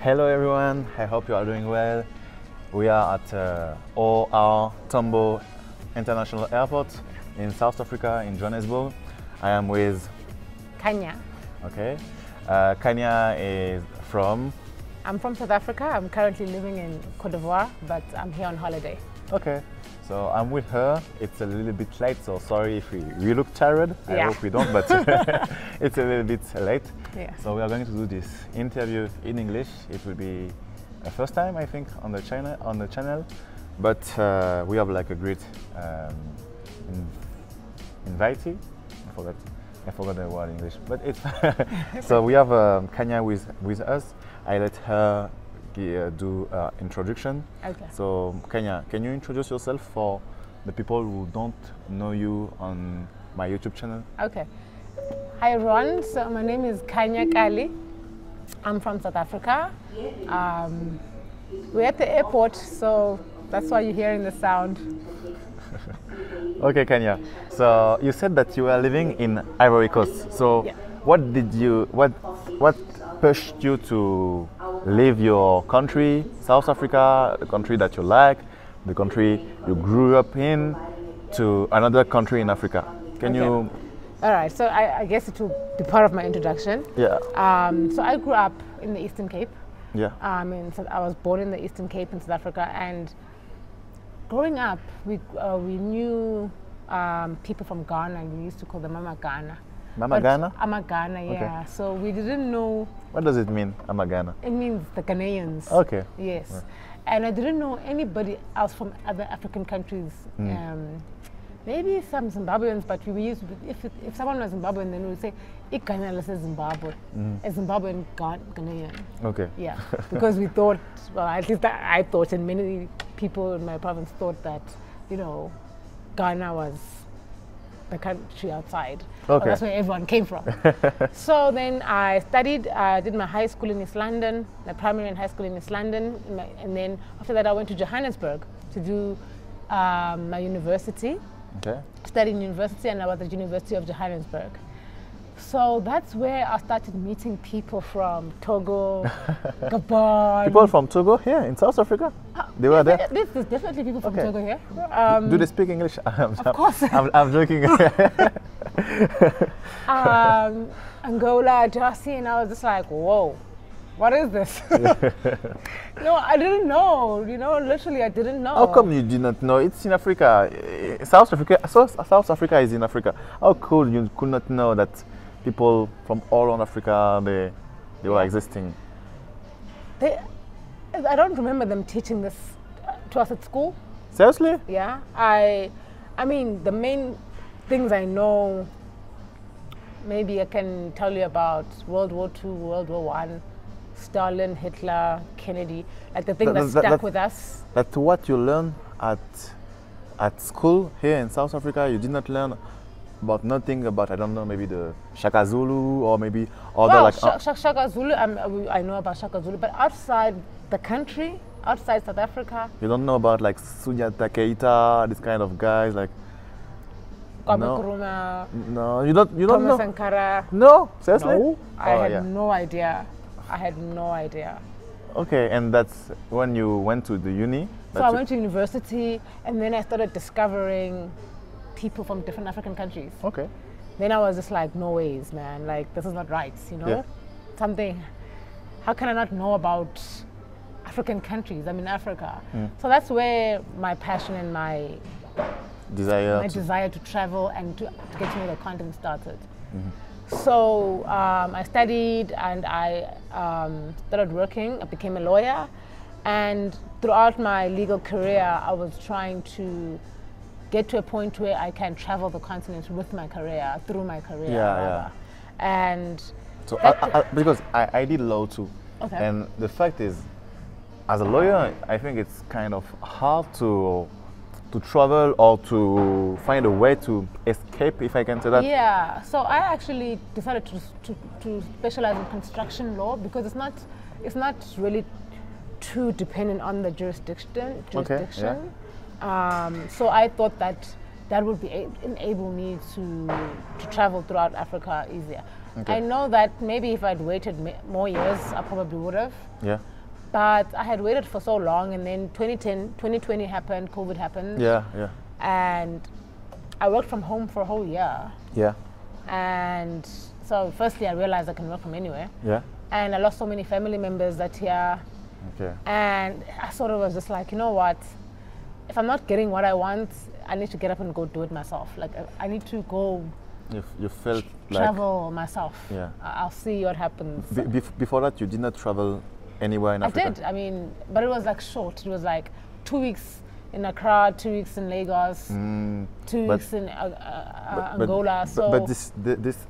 Hello everyone, I hope you are doing well. We are at OR Tambo International Airport in South Africa, in Johannesburg. I am with Kanya. Okay. Kanya is from? I'm from South Africa. I'm currently living in Côte d'Ivoire, but I'm here on holiday. Okay. So I'm with her. It's a little bit late, so sorry if we look tired. I hope we don't, but it's a little bit late. Yeah. So we are going to do this interview in English. It will be a first time, I think, on the channel. But we have like a great invitee. I forgot the word in English, but it's so we have Kanya with us. I let her do introduction. Okay. So Kanya, can you introduce yourself for the people who don't know you on my YouTube channel? Okay. Hi everyone. So my name is Kanya Kali. I'm from South Africa. We're at the airport, so that's why you're hearing the sound. Okay, Kanya. So you said that you were living in Ivory Coast. So what pushed you to leave your country, South Africa, the country that you like, the country you grew up in, to another country in Africa? Can you? All right. So I guess it will be part of my introduction. Yeah. So I grew up in the Eastern Cape. Yeah. I was born in the Eastern Cape in South Africa, and growing up, we knew people from Ghana. We used to call them Mama Ghana. Mama Ghana? Mama Ghana, yeah. Okay. So we didn't know. What does it mean, Mama Ghana? It means the Ghanaians. Okay. Yes. Yeah. And I didn't know anybody else from other African countries. Maybe some Zimbabweans, but we used to, if someone was Zimbabwean, then we would say, "Ik Ghana says Zimbabwe," a Zimbabwean Ghanaian. Okay. Yeah, because we thought, well, at least I thought, and many people in my province thought that, Ghana was the country outside. Okay. That's where everyone came from. So then I studied, did my high school in East London, my primary and high school in East London, and then after that I went to Johannesburg to do my university. Okay. Studied in university, and I was at the University of Johannesburg. So that's where I started meeting people from Togo, Gabon. People from Togo here in South Africa? They were there? There's definitely people from Togo here. Do they speak English? Of course. I'm joking. Angola, Darcy, and I was just like, whoa, what is this? No, I didn't know, literally I didn't know. How come you did not know? It's in Africa. South Africa is in Africa. How cool you could not know that people from all around Africa, they were existing? I don't remember them teaching this to us at school. Seriously? Yeah. I mean, the main things I know, maybe I can tell you about World War II, World War I, Stalin, Hitler, Kennedy, like the thing that stuck with us. That's what you learn at school here in South Africa. You did not learn about nothing about, I don't know, maybe the Shaka Zulu or maybe other Shaka Zulu, I know about Shaka Zulu, but outside the country, outside South Africa. You don't know about like Sunjata Keita, this kind of guys like. No, you don't know. Sankara. No, seriously? No, I had no idea. I had no idea. Okay, and that's when you went to the uni? So I went to university, and then I started discovering people from different African countries. Okay. Then I was just like, no ways, man. Like, this is not right, Yeah. How can I not know about African countries? I'm in Africa. So that's where my passion and my desire to travel and to get to know the continent started. So I studied, and I started working. I became a lawyer, and throughout my legal career, I was trying to get to a point where I can travel the continent with my career, through my career. Yeah. And so because I did law too, and the fact is, as a lawyer, I think it's kind of hard to travel or to find a way to escape, if I can say that. Yeah, so I actually decided to specialize in construction law because it's not really too dependent on the jurisdiction. Okay, yeah. So I thought that would enable me to travel throughout Africa easier. Okay. I know that maybe if I'd waited more years, I probably would have. Yeah. But I had waited for so long, and then 2020 happened, COVID happened. Yeah, yeah. And I worked from home for a whole year. Yeah. And so firstly, I realized I can work from anywhere. Yeah. And I lost so many family members that year. Okay. And I sort of was just like, you know what? If I'm not getting what I want, I need to get up and go do it myself. Like, I need to go. You felt like travel myself. Yeah. I'll see what happens. Before that, you did not travel anywhere in Africa? I did. I mean, but it was like short. It was like 2 weeks in Accra, 2 weeks in Lagos, 2 weeks in Angola. But this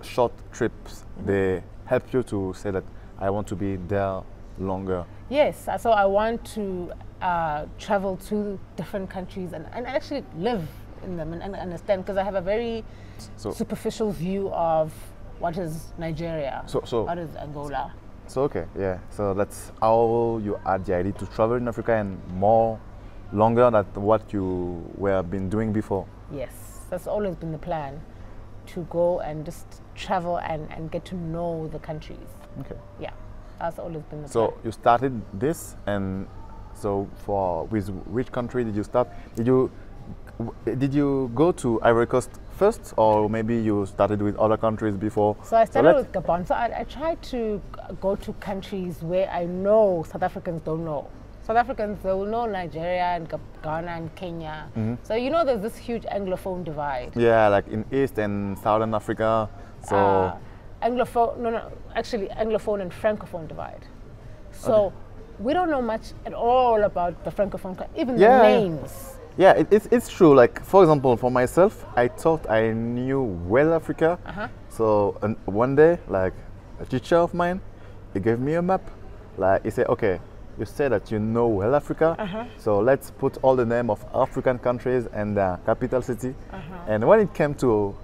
short trips, they help you to say that I want to be there longer. Yes. So I want to travel to different countries and actually live in them and understand, because I have a very superficial view of what is Nigeria, what is Angola. So okay, yeah. So that's how you had the idea to travel in Africa and more longer than what you were been doing before. Yes, that's always been the plan, to go and just travel and get to know the countries. Okay. Yeah, that's always been the plan. So you started this, and so with which country did you start? Did you go to Ivory Coast first, or maybe you started with other countries before? So I started with Gabon. So I tried to go to countries where I know South Africans don't know. South Africans, they will know Nigeria and Ghana and Kenya. So you know there's this huge Anglophone divide. Yeah, like in East and Southern Africa. So actually Anglophone and Francophone divide. So we don't know much at all about the Francophone, even the names. Yeah, it's true. Like, for example, for myself, I thought I knew well Africa. So one day, like, a teacher of mine, he gave me a map. Like, he said, okay, you say that you know well Africa, so let's put all the name of African countries and the capital city. And when it came to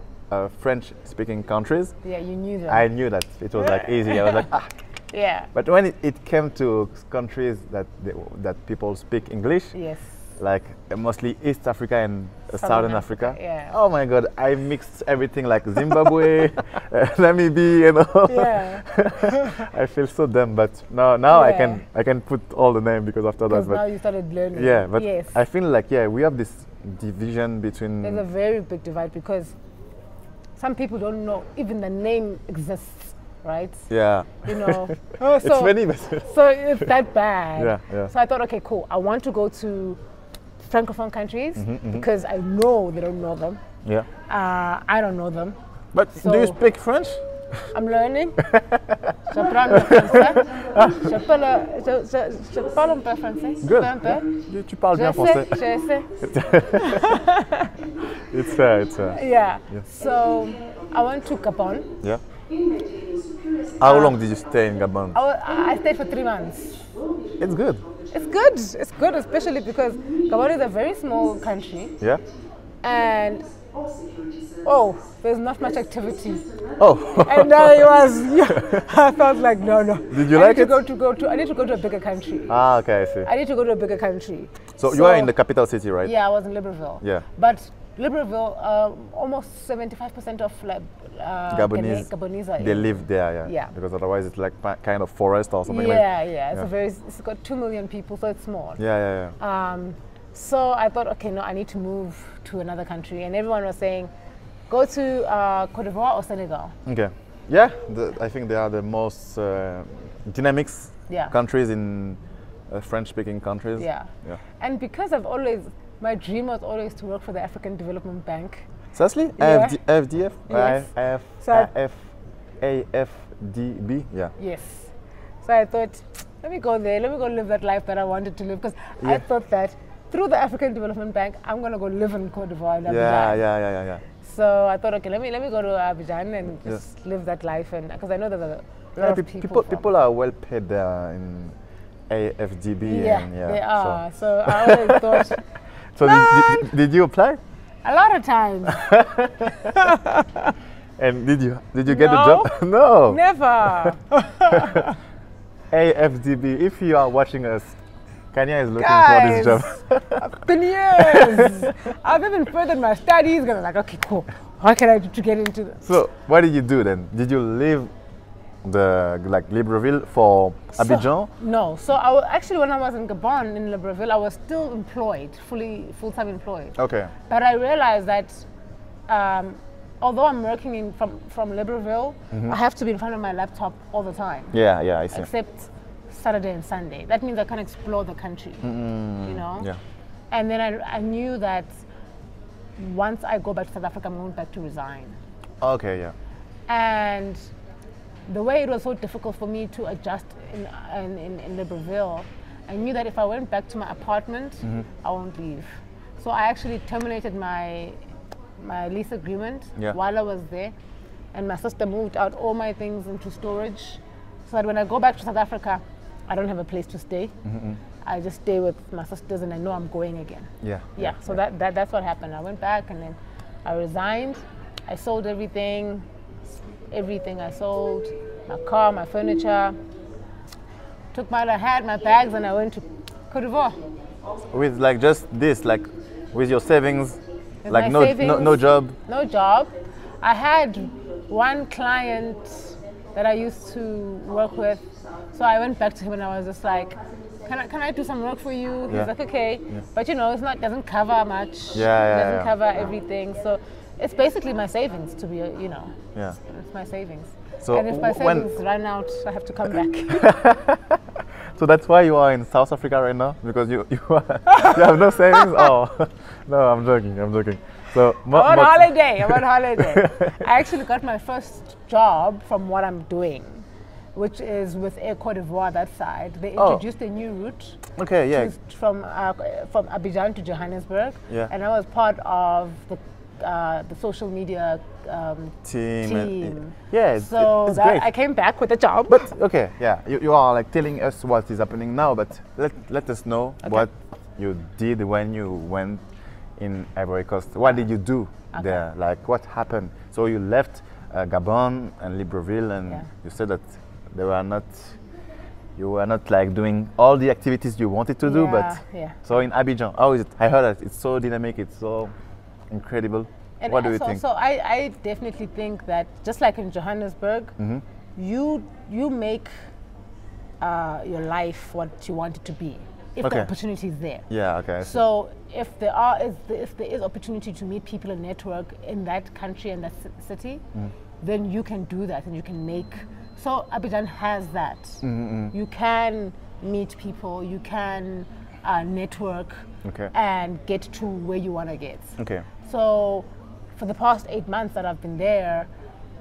French-speaking countries, yeah, you knew that. I knew that it was like easy. I was like, ah. Yeah. But when it came to countries that people speak English, yes, like mostly East Africa and Southern Africa. Yeah. Oh my God, I mixed everything, like Zimbabwe, Namibia, you know. Yeah. I feel so dumb, but now I can put all the name because after that. Because now you started learning. Yeah, but yes. I feel like we have this division between. There's a very big divide because some people don't know even the name exists. Right? Yeah. You know. It's funny, but so it's that bad. Yeah, yeah. So I thought, okay, cool. I want to go to Francophone countries because I know they don't know them. Yeah. I don't know them. But do you speak French? I'm learning. J'apprends le français. Je parle un peu français. Good. Un peu. Tu parles bien français. J'essaie. It's fair. Yeah. So I went to Gabon. Yeah. How long did you stay in Gabon? I stayed for 3 months. It's good. It's good. It's good, especially because Gabon is a very small country. Yeah. And there's not much activity. Oh. And I felt like no. Did you like it? I need to go to a bigger country. Ah, okay, I see. I need to go to a bigger country. So you are in the capital city, right? Yeah, I was in Libreville. Yeah. But Libreville, almost 75% of Gabonese are they live there, yeah. Because otherwise it's like kind of forest or something It's got 2 million people, so it's small. Yeah. So I thought, okay, no, I need to move to another country, and everyone was saying, go to Côte d'Ivoire or Senegal. Okay. Yeah, I think they are the most dynamic countries in French-speaking countries. Yeah. And because my dream was always to work for the African Development Bank. Seriously? Yeah. AFDF? Yes. AFDB? Yeah. Yes. So I thought, let me go there, let me go live that life that I wanted to live, because I thought that through the African Development Bank, I'm going to go live in Côte d'Ivoire. Yeah. So I thought, okay, let me go to Abidjan and just live that life, and because I know there's a lot of people are well paid there in AFDB. Yeah, they are. So I always thought. So did you apply? A lot of times. And did you get the job? No. Never. AFDB, if you are watching us, Kanya is looking for this job. I've been years. I've even furthered my studies. Gonna like, okay, cool. What can I do to get into this? So what did you do then? Did you leave the Libreville for Abidjan? No. So actually, when I was in Gabon, in Libreville, I was still employed, full-time employed. Okay. But I realized that although I'm working from Libreville, I have to be in front of my laptop all the time. Yeah, yeah, I see. Except Saturday and Sunday. That means I can explore the country, you know? Yeah. And then I knew that once I go back to South Africa, I'm going back to resign. Okay, yeah. And the way it was so difficult for me to adjust in Libreville, I knew that if I went back to my apartment, I won't leave. So I actually terminated my lease agreement while I was there, and my sister moved out all my things into storage, so that when I go back to South Africa, I don't have a place to stay. I just stay with my sisters, and I know I'm going again. Yeah. So that's what happened. I went back, and then I resigned. I sold everything I sold, my car, my furniture. I had my bags, and I went to Côte d'Ivoire. With like just this, like with your savings, with like no job? No job. I had one client that I used to work with, so I went back to him and I was just like, can I do some work for you? He's like, okay, but you know, doesn't cover much. Doesn't cover everything. So it's basically my savings, to be, you know. It's my savings. So and if my savings run out, I have to come back. So that's why you are in South Africa right now, because you have no savings. Oh, no, I'm joking. So I'm on holiday. I actually got my first job from what I'm doing, which is with Air Côte d'Ivoire, that side. They introduced a new route. Okay, yeah. From Abidjan to Johannesburg. Yeah. And I was part of the social media team. So it's great. I came back with a job. But okay, yeah, you are like telling us what is happening now, but let us know what you did when you went in Ivory Coast. What did you do there? Like what happened? So you left Gabon and Libreville, and you said that you were not like doing all the activities you wanted to do, but so in Abidjan, how is it? I heard that it's so dynamic, it's so incredible. And what do you think? So I definitely think that just like in Johannesburg, you make your life what you want it to be, if the opportunity is there. Yeah, okay. So if there is opportunity to meet people and network in that country and that city, then you can do that and you can make. So Abidjan has that. You can meet people, you can network and get to where you want to get. So for the past 8 months that I've been there,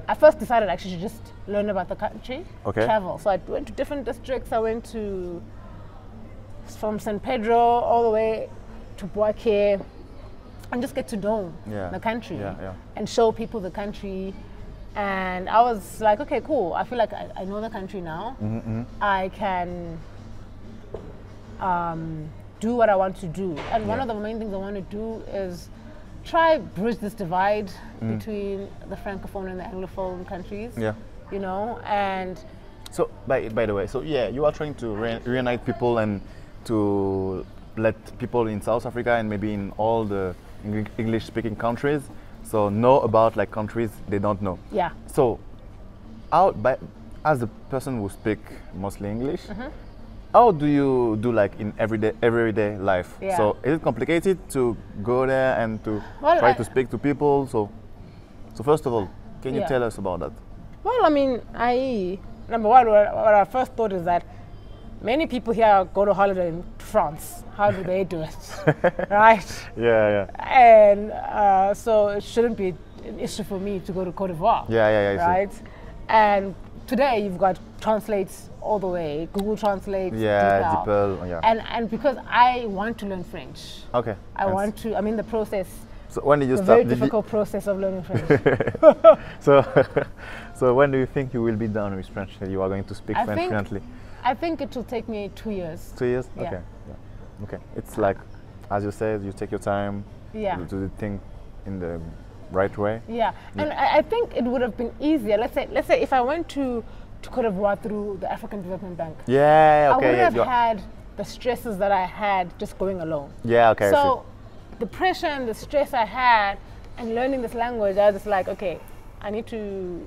I first decided actually to just learn about the country, travel. So I went to different districts. I went from San Pedro all the way to Pourquoi, and just get to know the country and show people the country. And I was like, okay, cool. I feel like I know the country now. I can do what I want to do. And one of the main things I want to do is try bridge this divide between the Francophone and the Anglophone countries. You know, and so by the way, so you are trying to reunite people and to let people in South Africa and maybe in all the English-speaking countries so know about like countries they don't know. So as a person who speak mostly English, how do you do like in everyday life? So is it complicated to go there and to try to speak to people? So first of all, can you tell us about that? Well, I mean, number one, what I first thought is that many people here go to holiday in France. How do they do it? Right? And so it shouldn't be an issue for me to go to Côte d'Ivoire. Right? And today you've got translates all the way, Google Translate, DeepL. And because I want to learn French. I'm in the process. So when did you start? Very difficult process of learning French. So when do you think you will be done with French? You are going to speak French fluently? I think it will take me 2 years. 2 years? Okay. It's like, as you said, you take your time, you do the thing in the right way. And I think it would have been easier. Let's say if I went to Côte d'Ivoire through the African Development Bank. I wouldn't have had the stresses that I had just going alone. So the pressure and the stress I had And learning this language, I was just like, okay, I need to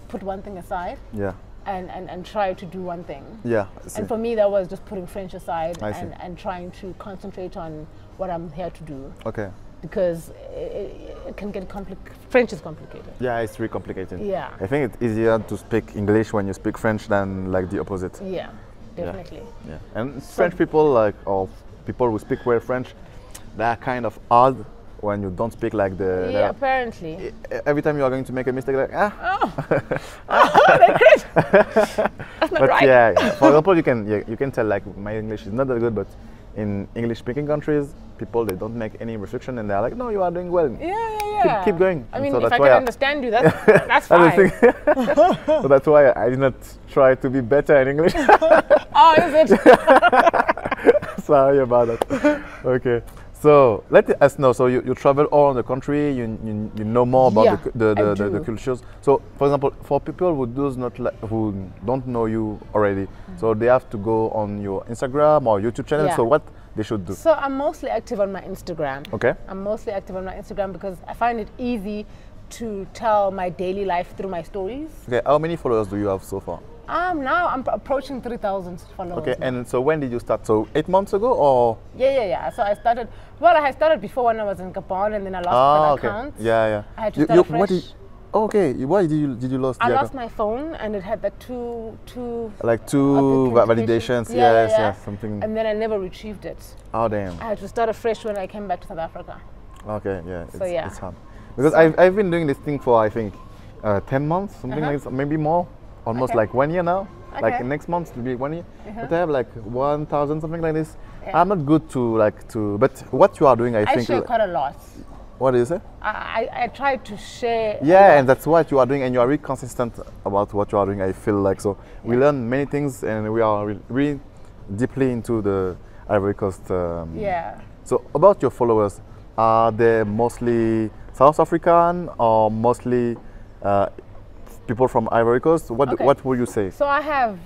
put one thing aside. Yeah. And try to do one thing. Yeah. And for me, that was just putting French aside and trying to concentrate on what I'm here to do. Okay. Because it can get complicated. French is complicated. Yeah, it's really complicated. Yeah. I think it's easier to speak English when you speak French than like the opposite. Yeah, definitely. Yeah. And French people, like, or people who speak well French, they're kind of odd when you don't speak like the... Yeah, apparently. Every time you are going to make a mistake, like, That's great. That's not right. Yeah, for example, you can tell, like, my English is not that good, but in English-speaking countries, people, they don't make any restriction, and they're like, no, you are doing well. Yeah. Keep going. I mean, so if I can understand you, that's fine. So that's why I did not try to be better in English. Oh, is it? Sorry about that. Okay. So let us know. So you travel all around the country. You know more about the cultures. So for example, for people who don't know you already, so they have to go on your Instagram or YouTube channel. So what they should do? So I'm mostly active on my Instagram. Okay. I'm mostly active on my Instagram because I find it easy to tell my daily life through my stories. Okay. How many followers do you have so far? Now I'm approaching 3,000 followers. Okay, and so when did you start? So 8 months ago, or? Yeah. So I started before when I was in Gabon, and then I lost my account. Yeah. I had to start fresh. Why did you lose? I lost my phone, and it had the two validations. Yes, something. And then I never retrieved it. Oh damn! I had to start afresh when I came back to South Africa. Okay, yeah. It's hard because I've been doing this thing for I think 10 months, something like this, maybe more. Almost like 1 year now. Okay. Like next month will be 1 year. But I have like 1,000 something like this. Yeah. I'm not good to but what you are doing, I think. I share quite a lot. What do you say? I try to share. Yeah, and that's what you are doing, and you are really consistent about what you are doing. I feel like so. We learn many things, and we are really deeply into the Ivory Coast. So about your followers, are they mostly South African or mostly? People from Ivory Coast, what would you say? So I have,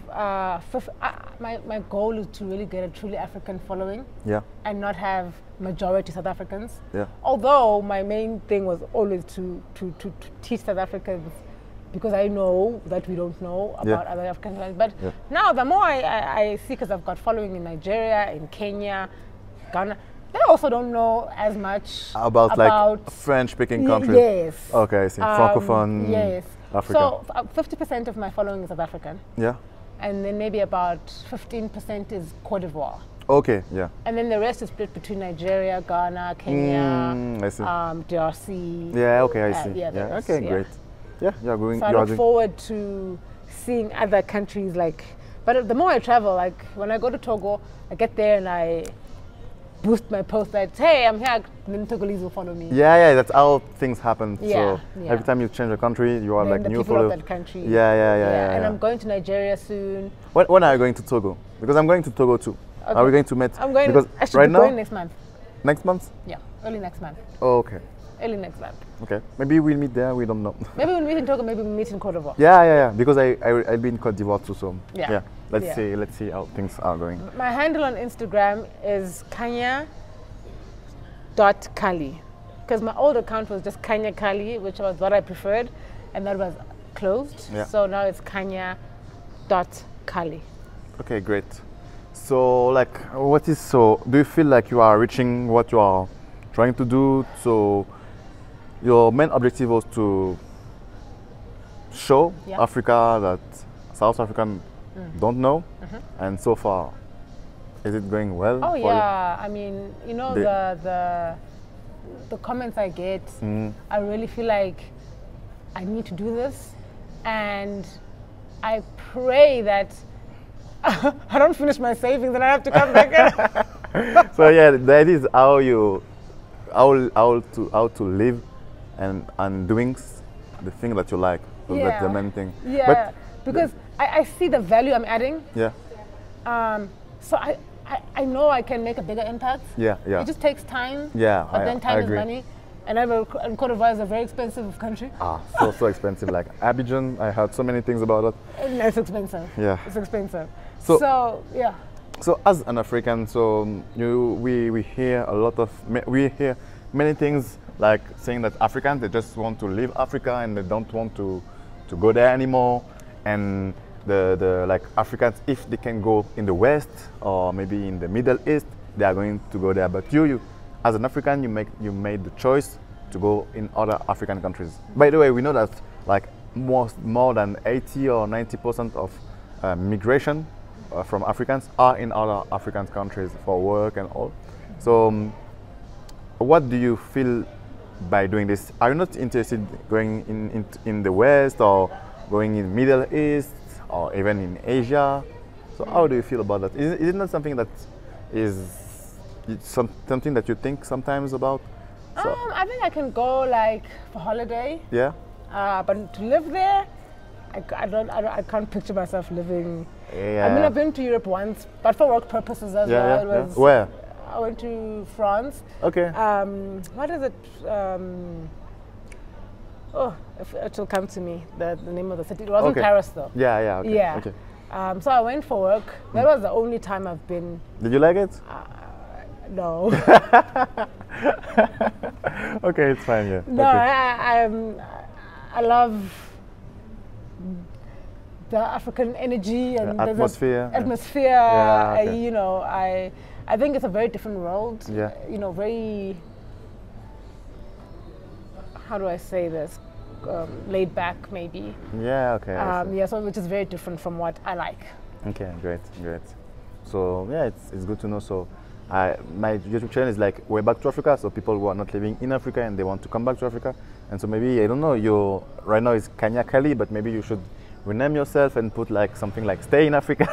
my goal is to really get a truly African following. Yeah. And not have majority South Africans. Yeah. Although my main thing was always to teach South Africans, because I know that we don't know about other African countries. But now the more I see, because I've got following in Nigeria, in Kenya, Ghana, they also don't know as much about like French-speaking countries. Yes. Okay, I see. Francophone. Yes. Africa. So 50% of my following is South African. Yeah. And then maybe about 15% is Cote d'Ivoire. Okay, yeah. And then the rest is split between Nigeria, Ghana, Kenya, I see. DRC. Yeah, okay, I see. Okay, great. Yeah, you're going. So I look forward to seeing other countries but the more I travel, like when I go to Togo, I get there and I boost my post that, hey, I'm here, then Togolese will follow me. Yeah, that's how things happen. So every time you change a country, you are then like new followers. That country. Yeah. And I'm going to Nigeria soon. When are you going to Togo? Because I'm going to Togo too. Okay. Are we going to meet? I'm going. Because I should be going next month. Next month? Yeah, early next month. Oh, okay. Early next month. Okay. Maybe we'll meet there. We don't know. Maybe we'll meet in Togo. Maybe we'll meet in Cote d'Ivoire. Yeah. Because I'll be in Cote d'Ivoire too. So yeah. Let's see how things are going. My handle on Instagram is Kanya Kali, because my old account was just Kanya Kali, which was what I preferred, and that was closed. Yeah. So now it's Kanya Kali. Okay, great. So do you feel like you are reaching what you are trying to do? So your main objective was to show Africa that South African don't know, and so far, is it going well? Oh yeah, I mean, the comments I get, I really feel like I need to do this, and I pray that I don't finish my savings and I have to come back. So yeah, that is how to live and doing the thing that you like. So that's the main thing. Yeah, because I see the value I'm adding. Yeah. So I know I can make a bigger impact. Yeah. It just takes time. Yeah, but then time is money. And Cote d'Ivoire is a very expensive country. So expensive. Like Abidjan, I heard so many things about it. It's expensive. Yeah. It's expensive. So yeah. So as an African, we hear many things like saying that Africans, they just want to leave Africa and they don't want to go there anymore. And the like Africans, if they can go in the West or maybe in the Middle East, they are going to go there. But you as an African, you made the choice to go in other African countries. By the way, we know that like more than 80 or 90% of migration from Africans are in other African countries for work and all. So what do you feel by doing this? Are you not interested going in the West or going in Middle East or even in Asia? So how do you feel about that? Is it not something that is something that you think sometimes about? So I think I can go like for holiday. Yeah. But to live there, I can't picture myself living. Yeah. I mean, I've been to Europe once, but for work purposes as well. It was, where? I went to France. Okay. What is it? It will come to me, the name of the city. It wasn't Paris though. Yeah, okay. Yeah. Okay. So I went for work. That was the only time I've been. Did you like it? No. Okay, it's fine, yeah. No, okay. I love the African energy and atmosphere. Atmosphere. Yeah, okay. You know, I think it's a very different world. Yeah. You know, very. How do I say this? Laid back, maybe. Yeah. Okay. Yeah. So which is very different from what I like. Okay. Great. So yeah, it's good to know. So. My YouTube channel is like Way Back to Africa, so people who are not living in Africa and they want to come back to Africa. And so maybe, I don't know, you right now is Kanya Kali, but maybe you should rename yourself and put like something like Stay in Africa.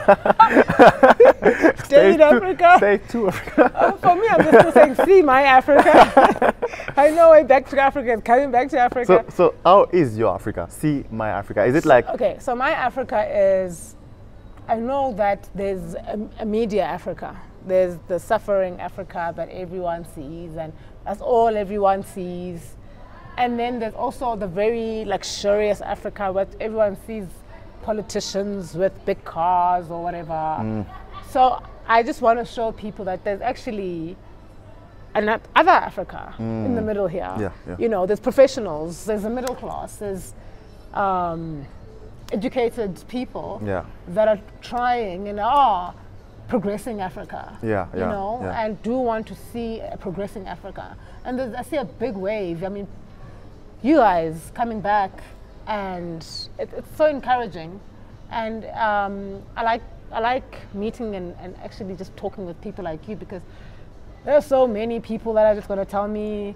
Stay in Africa? Stay to Africa. For me, I'm just saying, see my Africa. I know way back to Africa and coming back to Africa. So how is your Africa? See my Africa. Is it like... Okay, so my Africa is, I know that there's a media Africa. There's the suffering Africa that everyone sees, and that's all everyone sees. And then there's also the very luxurious Africa where everyone sees politicians with big cars or whatever. So I just want to show people that there's actually other Africa in the middle here. Yeah. You know, there's professionals, there's a middle class, there's educated people that are trying and are progressing Africa, you know, and do want to see a progressing Africa. And I see a big wave. I mean, you guys coming back, and it's so encouraging. And I like meeting and actually just talking with people like you, because there are so many people that are just going to tell me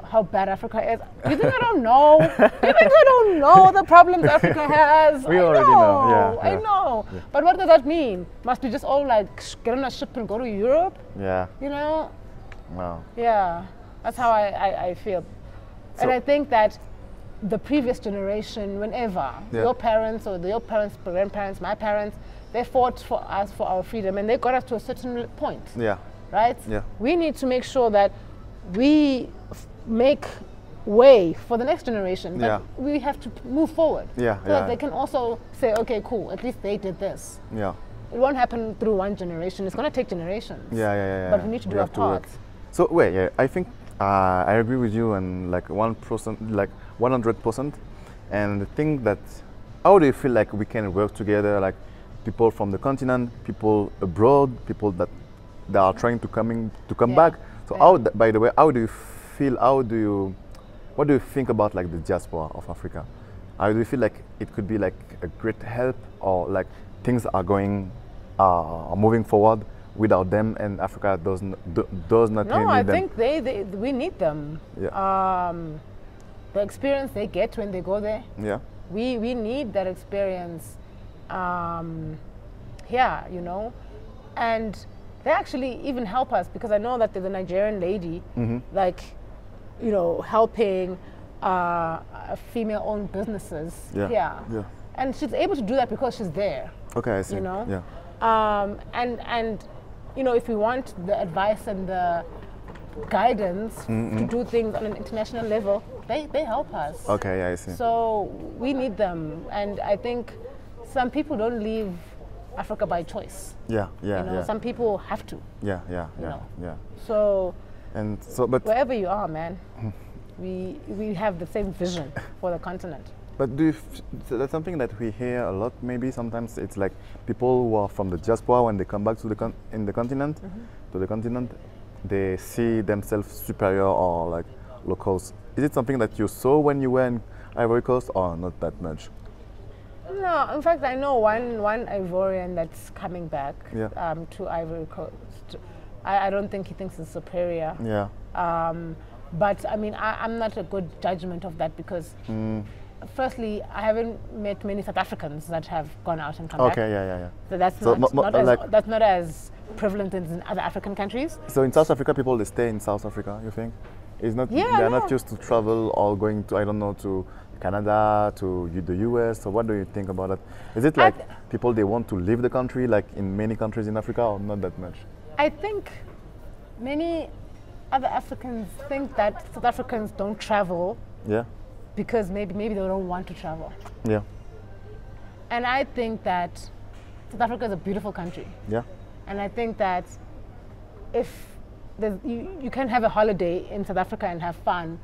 how bad Africa is. You think I don't know? You think I don't know the problems Africa has? We already know. I know. Yeah. But what does that mean? Must we just all like get on a ship and go to Europe? Yeah. You know? Wow. Yeah. That's how I feel. So and I think that the previous generation, whenever your parents or your parents, grandparents, my parents, they fought for us for our freedom, and they got us to a certain point. Yeah. Right? Yeah. We need to make sure that we make way for the next generation, but we have to move forward so that they can also say, okay, cool, at least they did this. Yeah. It won't happen through one generation, it's going to take generations. But we need to do our part. So wait, I think I agree with you and like 1%, like 100%. And the thing that, how do you feel like we can work together, like people from the continent, people abroad, people that are trying to come back? So how, by the way, how do you feel, what do you think about like the diaspora of Africa? How do you feel like it could be like a great help, or like things are moving forward without them, and Africa does not need them? No, I think we need them. Yeah. The experience they get when they go there. Yeah. We need that experience here, you know, and they actually even help us, because I know that there's a Nigerian lady, like, you know, helping female-owned businesses here. Yeah. And she's able to do that because she's there. Okay, I see. You know? Yeah. And you know, if we want the advice and the guidance to do things on an international level, they help us. Okay, yeah, I see. So we need them. And I think some people don't leave Africa by choice. Yeah. You know, some people have to. Yeah. So, but wherever you are, man. We have the same vision for the continent. But so that's something that we hear a lot. Maybe sometimes it's like people who are from the diaspora, when they come back to the continent, to the continent, they see themselves superior or like locals. Is it something that you saw when you were in Ivory Coast, or not that much? No, in fact, I know one Ivorian that's coming back to Ivory Coast. I don't think he thinks he's superior. Yeah. But I mean, I'm not a good judgment of that because, firstly, I haven't met many South Africans that have gone out and come back. Okay, yeah. So that's that's not as prevalent in other African countries. So in South Africa, people, they stay in South Africa, you think? It's not, they're not used to travel or going to, I don't know, to Canada, to the US. So what do you think about that? Is it like people, they want to leave the country, like in many countries in Africa, or not that much? I think many other Africans think that South Africans don't travel because maybe they don't want to travel. Yeah. And I think that South Africa is a beautiful country. Yeah. And I think that if you can have a holiday in South Africa and have fun,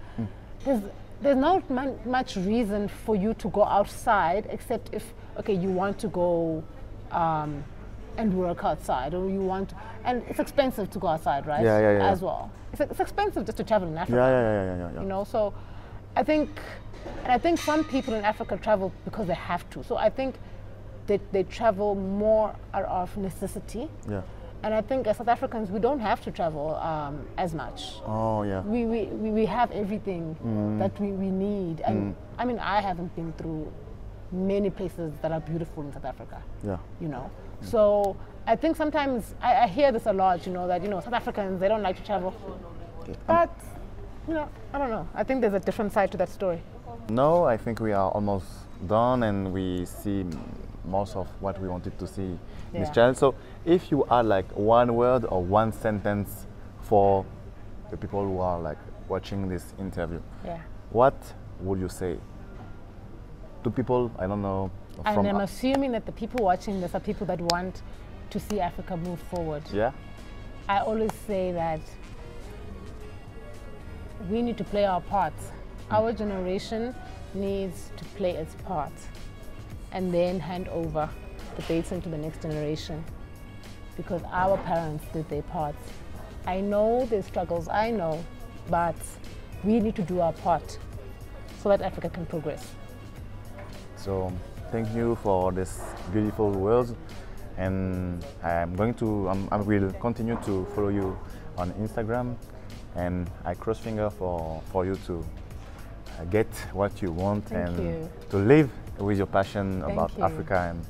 there's not much reason for you to go outside, except if, okay, you want to go and work outside, or you want to, and it's expensive to go outside, right? Yeah. As well. It's expensive just to travel in Africa. Yeah. You know, so I think some people in Africa travel because they have to. So I think they travel more out of necessity. Yeah. And I think as South Africans, we don't have to travel as much. Oh, yeah. We have everything that we need. And I mean, I haven't been through many places that are beautiful in South Africa. Yeah. You know, so I think sometimes I hear this a lot, you know, that, you know, South Africans, they don't like to travel. But, you know, I don't know. I think there's a different side to that story. No, I think we are almost done and we see most of what we wanted to see in this channel. So if you add like one word or one sentence for the people who are like watching this interview, what would you say to people? I don't know. And I'm assuming that the people watching this are people that want to see Africa move forward. Yeah. I always say that we need to play our parts. Our generation needs to play its part and then hand over the baton to the next generation, because our parents did their parts. I know there's struggles, I know, but we need to do our part so that Africa can progress. So thank you for this beautiful words, and I will continue to follow you on Instagram, and I cross finger for you to get what you want to live with your passion about Africa, and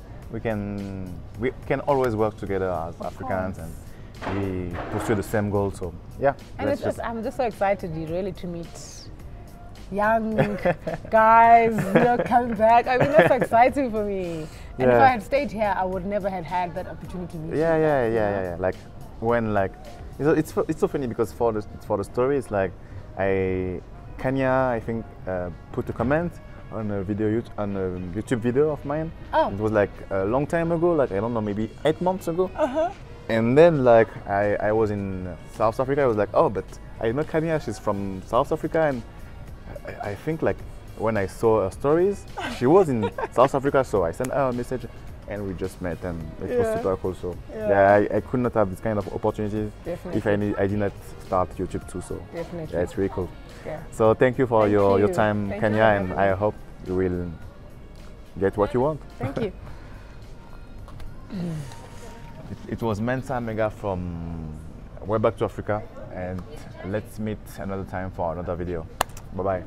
we can always work together as Africans, and we pursue the same goal. So yeah, and I'm just so excited really to meet young guys, you know, coming back. I mean, that's so exciting for me. And if I had stayed here, I would never have had that opportunity to meet you. Yeah. Like when it's so funny because for the story, it's like Kanya, I think, put a comment on a YouTube video of mine. Oh. It was like a long time ago, like I don't know, maybe 8 months ago. And then like I was in South Africa. I was like, oh, but I know Kanya, she's from South Africa, and I think like when I saw her stories, she was in South Africa, so I sent her a message and we just met, and it was super cool. So I could not have this kind of opportunities if I did not start YouTube too. So yeah, it's really cool. Yeah. So thank you for your time, Kanya, and I hope you will get what you want. Thank you. It was Mensa Mega from Way Back to Africa, and let's meet another time for another video. Bye-bye.